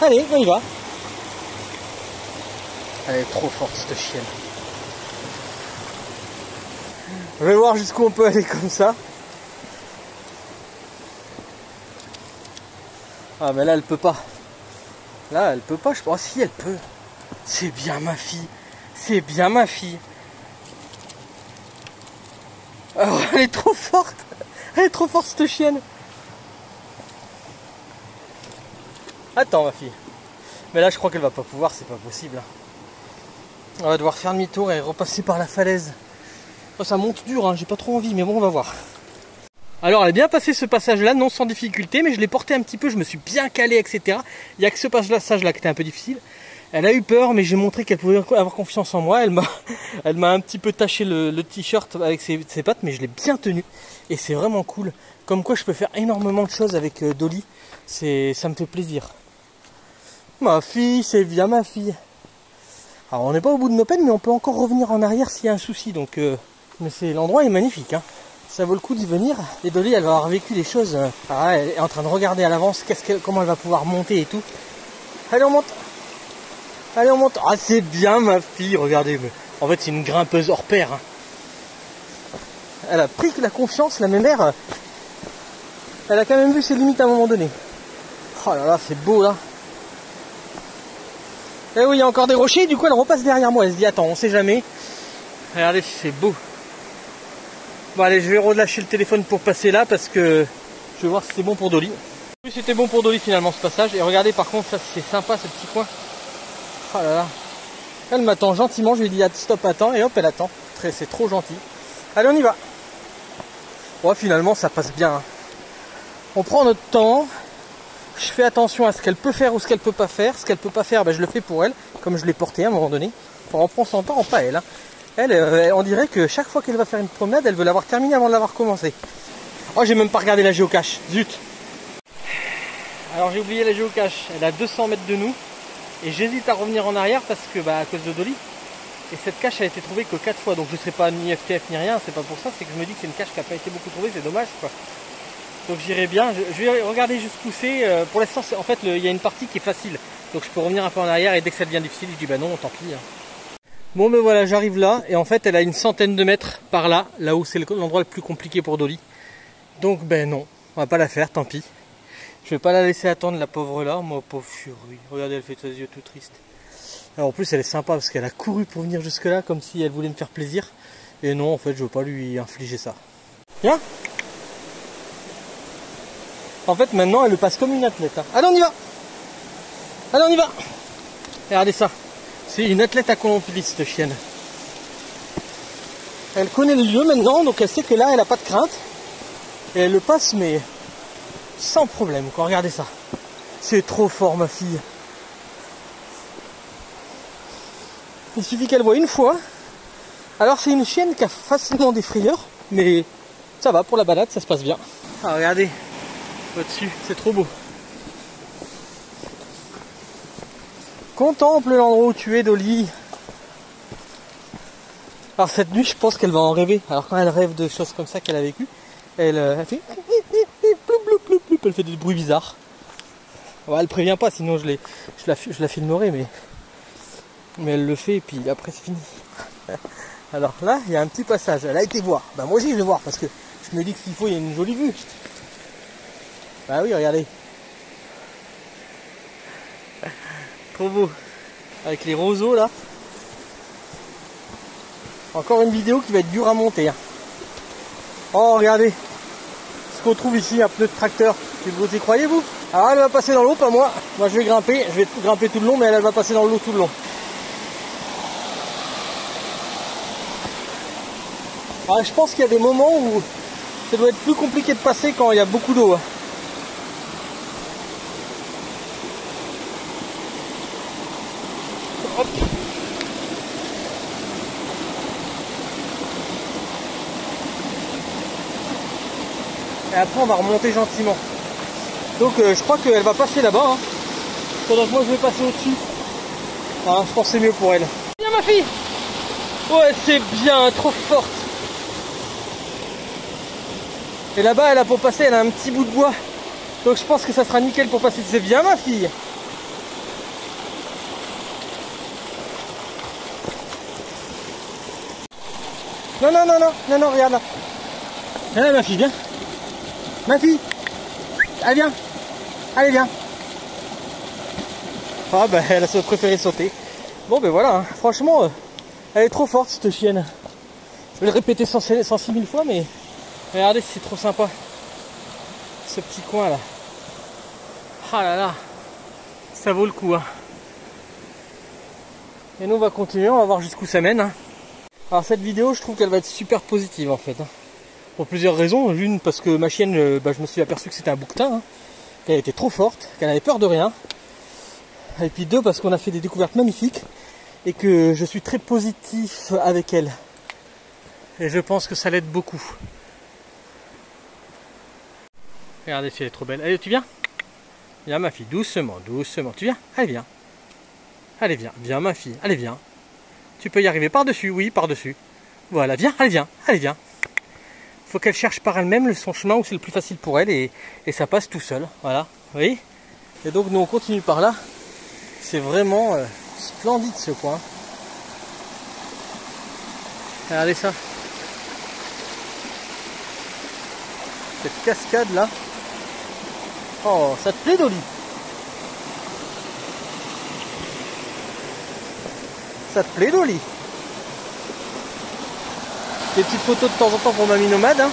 Allez, on y va. Elle est trop forte cette chienne. Je vais voir jusqu'où on peut aller comme ça. Ah mais là elle peut pas. Là elle peut pas, je pense. Si elle peut. C'est bien ma fille. C'est bien ma fille. Oh, elle est trop forte. Elle est trop forte cette chienne. Attends ma fille. Mais là je crois qu'elle va pas pouvoir, c'est pas possible. On va devoir faire demi-tour et repasser par la falaise. Oh, ça monte dur, hein. J'ai pas trop envie, mais bon on va voir. Alors elle a bien passé ce passage là, non sans difficulté, mais je l'ai porté un petit peu, je me suis bien calé, etc. Il n'y a que ce passage là qui était un peu difficile. Elle a eu peur, mais j'ai montré qu'elle pouvait avoir confiance en moi. Elle m'a un petit peu taché le t-shirt avec ses pattes, mais je l'ai bien tenu. Et c'est vraiment cool. Comme quoi je peux faire énormément de choses avec Dolly. Ça me fait plaisir. Ma fille, c'est bien ma fille. Alors on n'est pas au bout de nos peines, mais on peut encore revenir en arrière s'il y a un souci. Donc, mais l'endroit est magnifique. Hein. Ça vaut le coup d'y venir. Et Dolly, elle va avoir vécu des choses. Elle est en train de regarder à l'avance comment elle va pouvoir monter et tout. Allez, on monte. Allez, on monte. Ah, c'est bien ma fille. Regardez. En fait, c'est une grimpeuse hors pair. Hein. Elle a pris la confiance. La mémère, elle a quand même vu ses limites à un moment donné. Oh là là, c'est beau là. Et oui, il y a encore des rochers. Du coup, elle repasse derrière moi. Elle se dit, attends, on sait jamais. Regardez, c'est beau. Bon allez, je vais relâcher le téléphone pour passer là parce que Je vais voir si c'est bon pour Dolly. Oui, c'était bon pour Dolly finalement ce passage. Et regardez par contre, ça c'est sympa ce petit coin. Oh là là. Elle m'attend gentiment, je lui dis stop, attends, et hop, elle attend. C'est trop gentil. Allez, on y va. Ouais, finalement ça passe bien. Hein. On prend notre temps. Je fais attention à ce qu'elle peut faire ou ce qu'elle peut pas faire. Ce qu'elle peut pas faire, ben, je le fais pour elle, comme je l'ai porté à un moment donné. Enfin, on prend son temps, pas elle. Hein. Elle, on dirait que chaque fois qu'elle va faire une promenade, elle veut l'avoir terminée avant de l'avoir commencé. Oh, j'ai même pas regardé la géocache. Zut. Alors j'ai oublié la géocache. Elle est à 200 mètres de nous. Et j'hésite à revenir en arrière parce que, bah, à cause de Dolly. Et cette cache a été trouvée que 4 fois. Donc je ne serai pas ni FTF ni rien. C'est pas pour ça. C'est que je me dis que c'est une cache qui n'a pas été beaucoup trouvée. C'est dommage, quoi. Donc j'irai bien, je vais regarder jusqu'où c'est. Pour l'instant, en fait, il y a une partie qui est facile. Donc je peux revenir un peu en arrière et dès que ça devient difficile, je dis bah non, tant pis. Hein. Bon, ben voilà, j'arrive là. Et en fait, elle a une centaine de mètres par là, là où c'est l'endroit le plus compliqué pour Dolly. Donc ben non, on va pas la faire, tant pis. Je vais pas la laisser attendre, la pauvre là. Moi, pauvre furie. Regardez, elle fait ses yeux tout tristes. Alors en plus, elle est sympa parce qu'elle a couru pour venir jusque là, comme si elle voulait me faire plaisir. Et non, en fait, je veux pas lui infliger ça. Viens. En fait, maintenant, elle le passe comme une athlète. Hein. Allez, on y va. Allez, on y va. Regardez ça. C'est une athlète accomplie, cette chienne. Elle connaît le lieu maintenant, donc elle sait que là, elle n'a pas de crainte. Et elle le passe, mais sans problème, quoi. Regardez ça. C'est trop fort, ma fille. Il suffit qu'elle voit une fois. Alors, c'est une chienne qui a facilement des frayeurs, mais ça va, pour la balade, ça se passe bien. Ah, regardez. Au-dessus, c'est trop beau. Contemple l'endroit où tu es, Dolly. Alors cette nuit, je pense qu'elle va en rêver. Alors quand elle rêve de choses comme ça qu'elle a vécues, elle fait elle fait des bruits bizarres. Ouais, elle prévient pas, sinon je la filmerai, mais elle le fait et puis après c'est fini. Alors là, il y a un petit passage. Elle a été voir. Bah moi aussi je vais voir parce que je me dis que s'il faut, il y a une jolie vue. Bah oui, regardez. Trop beau. Avec les roseaux là. Encore une vidéo qui va être dure à monter. Hein. Oh, regardez. Ce qu'on trouve ici, un pneu de tracteur. Vous y croyez, vous? Alors elle va passer dans l'eau, pas moi. Moi je vais grimper. Je vais grimper tout le long, mais elle va passer dans l'eau tout le long. Alors, je pense qu'il y a des moments où ça doit être plus compliqué de passer quand il y a beaucoup d'eau. Hein. Hop. Et après on va remonter gentiment. Donc je crois qu'elle va passer là-bas. Hein. Pendant que moi je vais passer au-dessus. Ah, je pense que c'est mieux pour elle. Viens ma fille. Ouais, c'est bien, trop forte. Et là-bas, elle a pour passer, elle a un petit bout de bois. Donc je pense que ça sera nickel pour passer. C'est bien ma fille. Non, non, non, non, non, non, regarde là. Viens là ma fille, viens. Ma fille. Allez, viens. Allez, viens. Ah bah elle a préféré sauter. Bon ben voilà, hein. Franchement, elle est trop forte cette chienne. Je vais le répéter 106 000 fois, mais regardez, c'est trop sympa. Ce petit coin là. Ah là là. Ça vaut le coup. Hein. Et nous on va continuer, on va voir jusqu'où ça mène. Hein. Alors cette vidéo, je trouve qu'elle va être super positive en fait. Hein. Pour plusieurs raisons. L'une parce que ma chienne, je me suis aperçu que c'était un bouquetin. Hein. Qu'elle était trop forte, qu'elle avait peur de rien. Et puis deux, parce qu'on a fait des découvertes magnifiques. Et que je suis très positif avec elle. Et je pense que ça l'aide beaucoup. Regardez si elle est trop belle. Allez, tu viens? Viens ma fille, doucement, doucement. Tu viens? Allez, viens. Allez, viens. Viens ma fille. Allez, viens. Tu peux y arriver par-dessus, oui, par-dessus. Voilà, viens, allez, viens. Allez, viens. Il faut qu'elle cherche par elle-même son chemin où c'est le plus facile pour elle. Et ça passe tout seul. Voilà, vous voyez? Et donc nous on continue par là. C'est vraiment splendide ce coin. Regardez ça. Cette cascade là. Oh, ça te plaît Dolly? Ça te plaît Dolly? Des petites photos de temps en temps pour Mamie Nomade. Hein.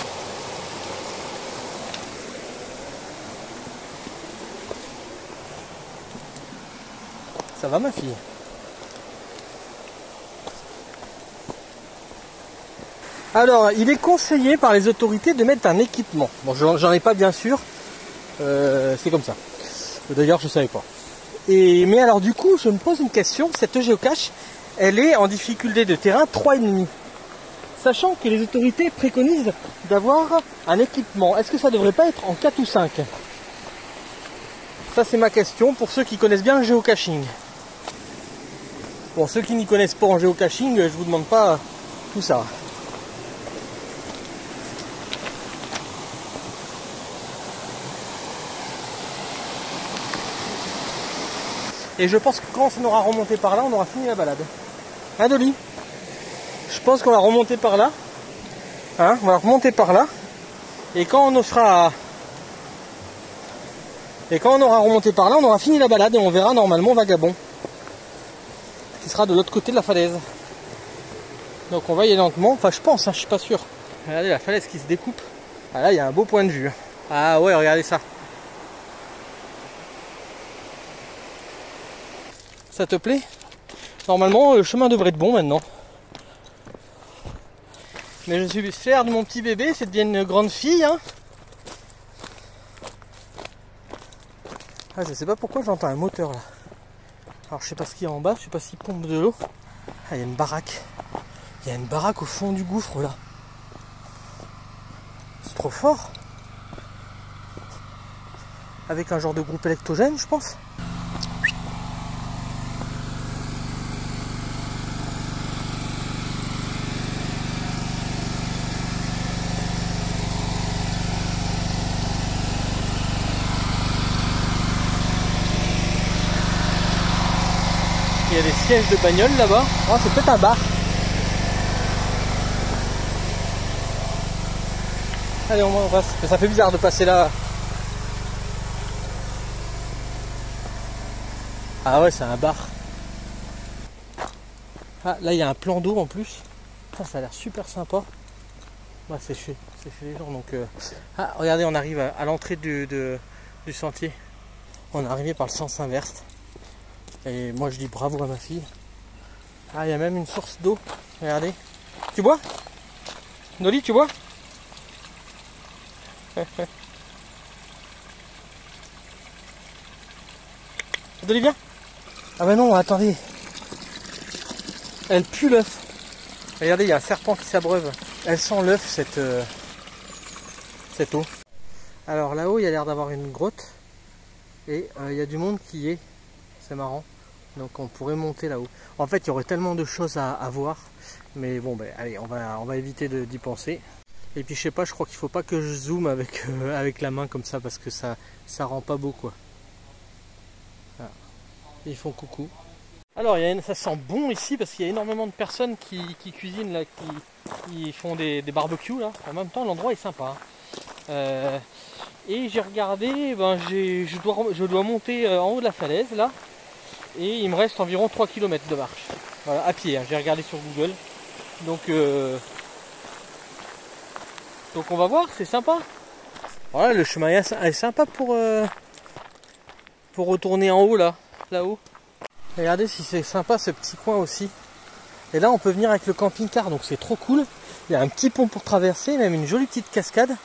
Ça va ma fille? Alors, il est conseillé par les autorités de mettre un équipement. Bon, j'en ai pas bien sûr. C'est comme ça. D'ailleurs, je savais pas. Mais alors du coup, je me pose une question. Cette géocache, elle est en difficulté de terrain 3,5. Sachant que les autorités préconisent d'avoir un équipement. Est-ce que ça devrait pas être en 4 ou 5? Ça, c'est ma question pour ceux qui connaissent bien le géocaching. Bon, ceux qui n'y connaissent pas en géocaching, je vous demande pas tout ça. Et je pense que quand on aura remonté par là, on aura fini la balade. Hein, Dolly? Je pense qu'on va remonter par là. Hein, on va remonter par là. Et quand on sera... Et quand on aura remonté par là, on aura fini la balade et on verra normalement Vagabond. Qui sera de l'autre côté de la falaise. Donc on va y aller lentement. Enfin, je pense, hein, je suis pas sûr. Regardez la falaise qui se découpe. Ah là, il y a un beau point de vue. Ah ouais, regardez ça. Ça te plaît? Normalement, le chemin devrait être bon maintenant. Mais je suis fier de mon petit bébé, c'est devient une grande fille. Hein. Ah, je sais pas pourquoi j'entends un moteur là. Alors je sais pas ce qu'il y a en bas, je sais pas s'il pompe de l'eau. Ah, il y a une baraque. Il y a une baraque au fond du gouffre là. C'est trop fort. Avec un genre de groupe électrogène, je pense. Il y a des sièges de bagnole là-bas. Oh, c'est peut-être un bar. Allez, on passe. Ça fait bizarre de passer là. Ah ouais, c'est un bar. Ah, là, il y a un plan d'eau en plus. Ça a l'air super sympa. Ouais, c'est chez les gens. Donc, Ah, regardez, on arrive à l'entrée du sentier. On est arrivé par le sens inverse. Et moi je dis bravo à ma fille. Ah, il y a même une source d'eau. Regardez. Tu bois? Dolly, tu bois? Dolly, viens. Ah bah non, attendez. Elle pue l'œuf. Regardez, il y a un serpent qui s'abreuve. Elle sent l'œuf, cette eau. Alors là-haut, il y a l'air d'avoir une grotte. Et il y a du monde qui y est. C'est marrant. Donc on pourrait monter là-haut. En fait, il y aurait tellement de choses à voir. Mais bon, ben allez, on va éviter d'y penser. Et puis je sais pas, je crois qu'il faut pas que je zoome avec la main comme ça parce que ça rend pas beau quoi. Voilà. Ils font coucou. Alors ça sent bon ici parce qu'il y a énormément de personnes qui cuisinent là, qui font des barbecues là. En même temps, l'endroit est sympa. Hein. Et j'ai regardé, je dois monter en haut de la falaise là. Et il me reste environ 3 km de marche. Voilà, à pied, hein. J'ai regardé sur Google. Donc on va voir, c'est sympa. Voilà, le chemin est sympa pour retourner en haut là-haut. Regardez si c'est sympa ce petit coin aussi. Et là on peut venir avec le camping-car, donc c'est trop cool. Il y a un petit pont pour traverser, même une jolie petite cascade.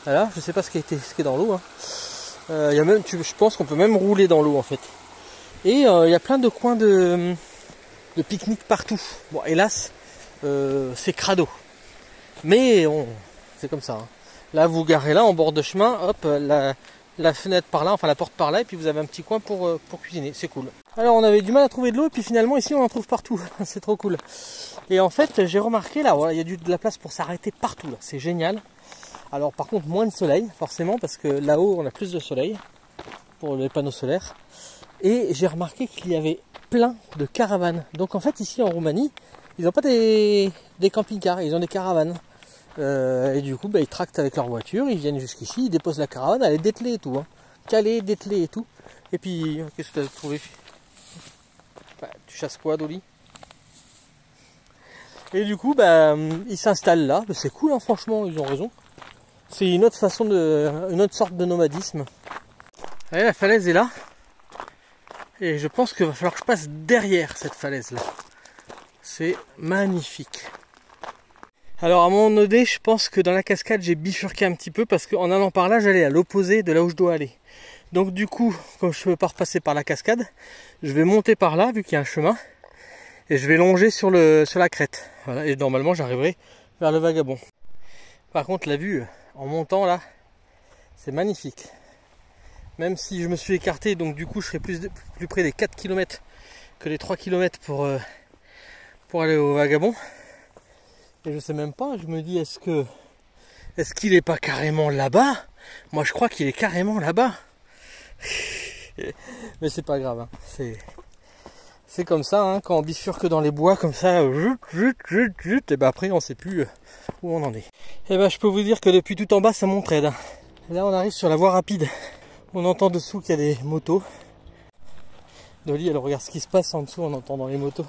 Voilà, je sais pas ce qui est dans l'eau. Hein. Il y a même, je pense qu'on peut même rouler dans l'eau en fait. Et il y a plein de coins de pique-nique partout. Bon, hélas, c'est crado. Mais c'est comme ça. Hein. Là, vous garez là en bord de chemin, hop, la fenêtre par là, enfin la porte par là, et puis vous avez un petit coin pour cuisiner. C'est cool. Alors, on avait du mal à trouver de l'eau, et puis finalement, ici, on en trouve partout. C'est trop cool. Et en fait, j'ai remarqué là, voilà, il y a de la place pour s'arrêter partout. Là, c'est génial. Alors, par contre, moins de soleil, forcément, parce que là-haut, on a plus de soleil pour les panneaux solaires. Et j'ai remarqué qu'il y avait plein de caravanes. Donc en fait ici en Roumanie, ils n'ont pas des camping-cars, ils ont des caravanes. Et du coup ils tractent avec leur voiture, ils viennent jusqu'ici, ils déposent la caravane, elle est dételée et tout. Hein. Calée, dételée et tout. Et puis, qu'est-ce que tu as trouvé? Bah, tu chasses quoi, Dolly? Et du coup, ils s'installent là. C'est cool, hein, franchement, ils ont raison. C'est une autre façon une autre sorte de nomadisme. Allez, la falaise est là. Et je pense qu'il va falloir que je passe derrière cette falaise là. C'est magnifique. Alors à mon donné, je pense que dans la cascade j'ai bifurqué un petit peu parce qu'en allant par là, j'allais à l'opposé de là où je dois aller. Donc du coup, comme je ne peux pas repasser par la cascade, je vais monter par là vu qu'il y a un chemin et je vais longer sur la crête. Voilà, et normalement j'arriverai vers le Vagabond. Par contre la vue en montant là, c'est magnifique. Même si je me suis écarté, donc du coup je serai plus près des 4 km que les 3 km pour aller au Vagabond. Et je sais même pas, je me dis est-ce qu'il est pas carrément là-bas? Moi je crois qu'il est carrément là-bas. Mais c'est pas grave, hein. C'est comme ça, hein, quand on bifurque dans les bois comme ça, et ben après on sait plus où on en est. Et ben je peux vous dire que depuis tout en bas ça monte raide. Et là on arrive sur la voie rapide. On entend dessous qu'il y a des motos. Dolly elle regarde ce qui se passe en dessous en entendant les motos.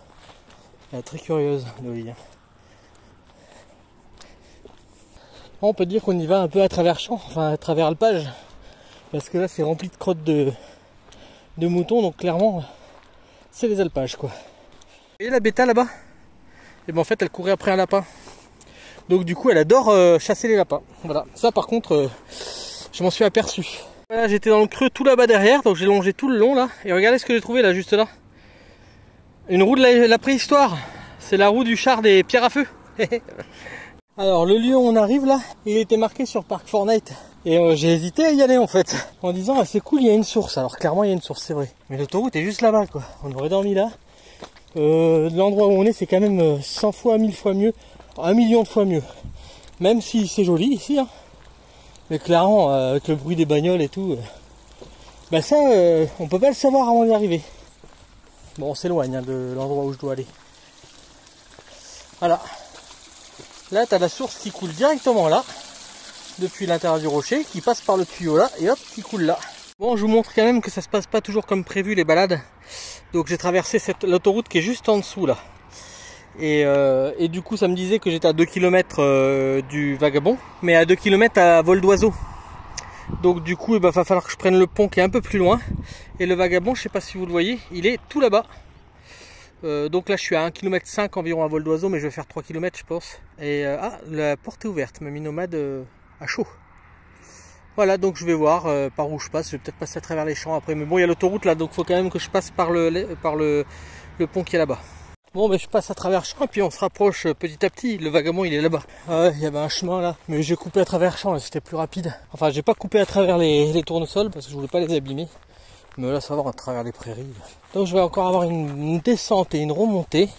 Elle est très curieuse, Dolly. On peut dire qu'on y va un peu à travers champs, enfin à travers alpage, parce que là c'est rempli de crottes de moutons, donc clairement c'est les alpages quoi. Et la bêta là-bas, et ben en fait elle courait après un lapin, donc du coup elle adore chasser les lapins. Voilà, ça par contre je m'en suis aperçu. Voilà, j'étais dans le creux tout là-bas derrière, donc j'ai longé tout le long là, et regardez ce que j'ai trouvé là, juste là. Une roue de la préhistoire, c'est la roue du char des pierres à feu. Alors le lieu où on arrive là, il était marqué sur Park Fortnite. Et j'ai hésité à y aller en fait, en disant ah, c'est cool, il y a une source. Alors clairement il y a une source, c'est vrai. Mais l'autoroute est juste là-bas quoi, on aurait dormi là. L'endroit où on est c'est quand même 100 fois, 1000 fois mieux, 1 million de fois mieux. Même si c'est joli ici, hein. Mais clairement avec le bruit des bagnoles et tout, bah ça on peut pas le savoir avant d'y arriver. Bon on s'éloigne hein, de l'endroit où je dois aller. Voilà. Là, tu as la source qui coule directement là, depuis l'intérieur du rocher, qui passe par le tuyau là, et hop, qui coule là. Bon, je vous montre quand même que ça se passe pas toujours comme prévu les balades. Donc j'ai traversé l'autoroute qui est juste en dessous là. Et du coup, ça me disait que j'étais à 2 km du Vagabond, mais à 2 km à vol d'oiseau. Donc du coup, il va falloir que je prenne le pont qui est un peu plus loin. Et le Vagabond, je sais pas si vous le voyez, il est tout là-bas. Donc là je suis à 1,5 km environ à vol d'oiseau, mais je vais faire 3 km je pense. Et la porte est ouverte, Mamie Nomade à chaud. Voilà, donc je vais voir par où je passe. Je vais peut-être passer à travers les champs après, mais bon il y a l'autoroute là, donc il faut quand même que je passe par le pont qui est là-bas. Bon ben je passe à travers champs et puis on se rapproche petit à petit. Le Vagabond il est là-bas. Ah ouais, il y avait un chemin là, mais j'ai coupé à travers champs, c'était plus rapide. Enfin j'ai pas coupé à travers les tournesols parce que je voulais pas les abîmer. Mais là ça va à travers les prairies. Donc je vais encore avoir une descente et une remontée.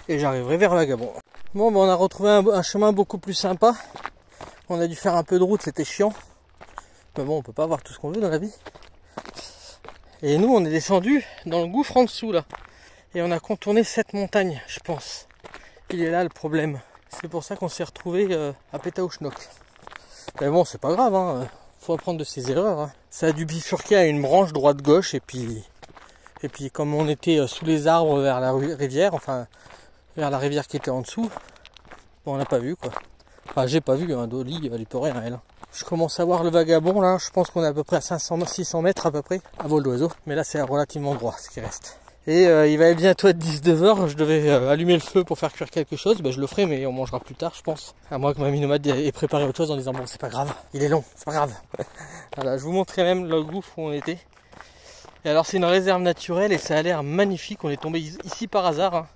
Et j'arriverai vers Vagabond. Bon ben on a retrouvé un chemin beaucoup plus sympa. On a dû faire un peu de route, c'était chiant. Mais bon on peut pas avoir tout ce qu'on veut dans la vie. Et nous on est descendu dans le gouffre en dessous là. Et on a contourné cette montagne je pense. Il est là le problème. C'est pour ça qu'on s'est retrouvé à Pétaouchnok. Mais bon c'est pas grave hein. Faut apprendre de ses erreurs. Hein. Ça a dû bifurquer à une branche droite-gauche et puis comme on était sous les arbres vers la rivière, enfin vers la rivière qui était en dessous, bon, on n'a pas vu quoi. Enfin j'ai pas vu, hein, Dolly elle est pas rien elle. Je commence à voir le Vagabond là, je pense qu'on est à peu près à 500-600 mètres à peu près, à vol d'oiseau. Mais là c'est relativement droit ce qui reste. Et il va bientôt être 19h, je devais allumer le feu pour faire cuire quelque chose, ben, je le ferai mais on mangera plus tard je pense. À moins que Mamie Nomade ait préparé autre chose en disant bon c'est pas grave, il est long, c'est pas grave. Voilà, je vous montrerai même le gouffre où on était. Et alors c'est une réserve naturelle et ça a l'air magnifique, on est tombé ici par hasard. Hein.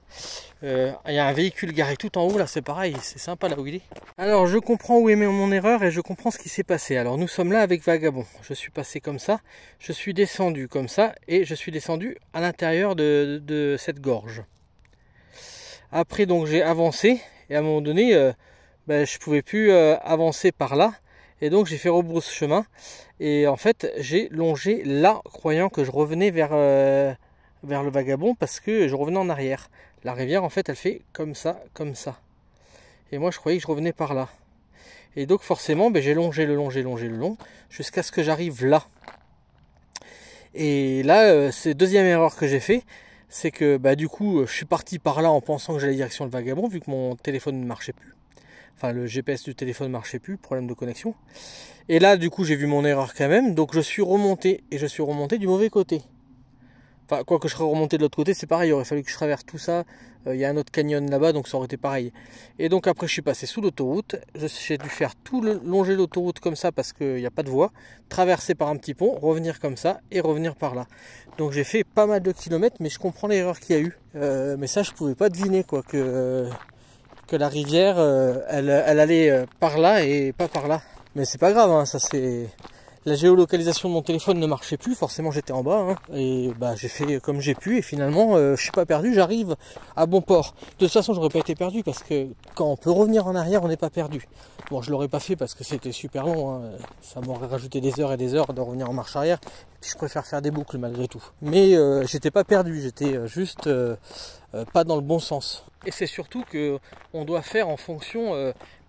Il y a un véhicule garé tout en haut là, c'est pareil, c'est sympa là où il est. Alors je comprends où est mon erreur et je comprends ce qui s'est passé. Alors nous sommes là avec Vagabond, je suis passé comme ça, je suis descendu comme ça et je suis descendu à l'intérieur de cette gorge. Après donc j'ai avancé et à un moment donné je pouvais plus avancer par là. Et donc j'ai fait rebrousse chemin et en fait j'ai longé là croyant que je revenais vers le Vagabond parce que je revenais en arrière. La rivière en fait elle fait comme ça. Et moi je croyais que je revenais par là. Et donc forcément j'ai longé le long jusqu'à ce que j'arrive là. Et là c'est deuxième erreur que j'ai fait, c'est que du coup je suis parti par là en pensant que j'allais direction le Vagabond vu que mon téléphone ne marchait plus. Enfin le GPS du téléphone ne marchait plus, problème de connexion. Et là du coup j'ai vu mon erreur quand même, donc je suis remonté et je suis remonté du mauvais côté. Enfin, quoi que je serais remonté de l'autre côté, c'est pareil, il aurait fallu que je traverse tout ça. Il y a un autre canyon là-bas, donc ça aurait été pareil. Et donc après, je suis passé sous l'autoroute. J'ai dû faire tout longer l'autoroute comme ça parce qu'il n'y a pas de voie. Traverser par un petit pont, revenir comme ça et revenir par là. Donc j'ai fait pas mal de kilomètres, mais je comprends l'erreur qu'il y a eu. Mais ça, je pouvais pas deviner quoi, que la rivière, elle allait par là et pas par là. Mais c'est pas grave, hein, ça c'est... La géolocalisation de mon téléphone ne marchait plus, forcément j'étais en bas, hein, et bah j'ai fait comme j'ai pu, et finalement je suis pas perdu, j'arrive à bon port. De toute façon j'aurais pas été perdu, parce que quand on peut revenir en arrière, on n'est pas perdu. Bon, je l'aurais pas fait parce que c'était super long, hein, ça m'aurait rajouté des heures et des heures de revenir en marche arrière, et puis je préfère faire des boucles malgré tout. Mais j'étais pas perdu, j'étais juste pas dans le bon sens. Et c'est surtout que on doit faire en fonction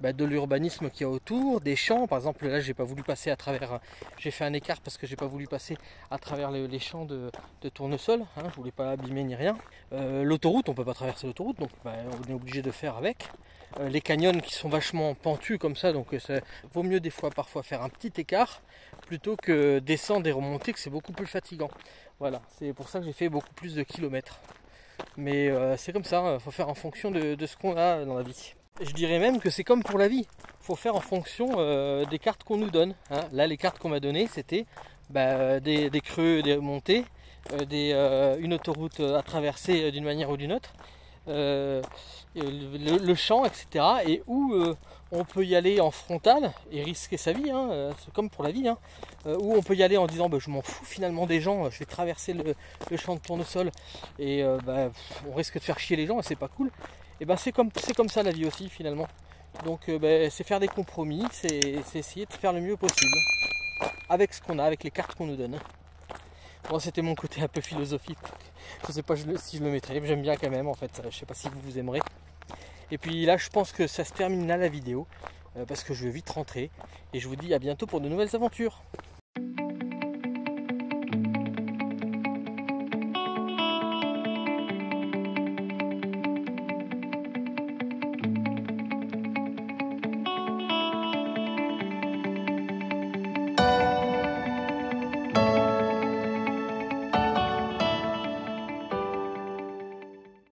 de l'urbanisme qu'il y a autour, des champs. Par exemple, là, j'ai pas voulu passer à travers. J'ai fait un écart parce que j'ai pas voulu passer à travers les champs de tournesol. Hein, je voulais pas abîmer ni rien. L'autoroute, on peut pas traverser l'autoroute, donc on est obligé de faire avec. Les canyons qui sont vachement pentus comme ça, donc ça vaut mieux des fois parfois faire un petit écart plutôt que descendre et remonter, que c'est beaucoup plus fatigant. Voilà, c'est pour ça que j'ai fait beaucoup plus de kilomètres. Mais c'est comme ça, il faut faire en fonction de ce qu'on a dans la vie. Je dirais même que c'est comme pour la vie, il faut faire en fonction des cartes qu'on nous donne. Hein. Là, les cartes qu'on m'a données, c'était des creux, des montées, une autoroute à traverser d'une manière ou d'une autre, le champ, etc. Et où on peut y aller en frontal et risquer sa vie, hein, c'est comme pour la vie, hein, où on peut y aller en disant je m'en fous finalement des gens, je vais traverser le champ de tournesol et on risque de faire chier les gens et c'est pas cool. Et c'est comme ça la vie aussi finalement. Donc c'est faire des compromis, c'est essayer de faire le mieux possible avec ce qu'on a, avec les cartes qu'on nous donne. Bon, c'était mon côté un peu philosophique, je sais pas si je le mettrai, mais j'aime bien quand même en fait, je sais pas si vous aimerez. Et puis là je pense que ça se termine là la vidéo, parce que je vais vite rentrer, et je vous dis à bientôt pour de nouvelles aventures.